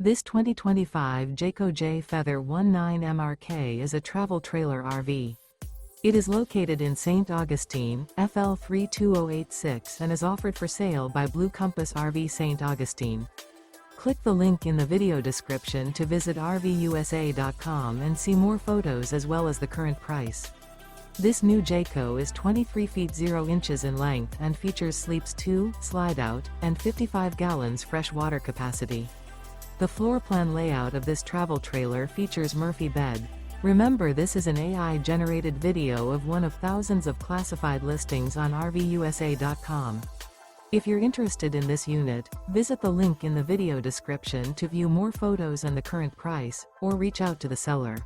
This 2025 Jayco Jay Feather 19MRK is a travel trailer RV. It is located in St. Augustine, FL 32086 and is offered for sale by Blue Compass RV St. Augustine. Click the link in the video description to visit RVUSA.com and see more photos as well as the current price. This new Jayco is 23 feet 0 inches in length and features sleeps 2, Slideout, and 55 gallons fresh water capacity. The floor plan layout of this travel trailer features Murphy bed. Remember, this is an AI-generated video of one of thousands of classified listings on RVUSA.com. If you're interested in this unit, visit the link in the video description to view more photos and the current price, or reach out to the seller.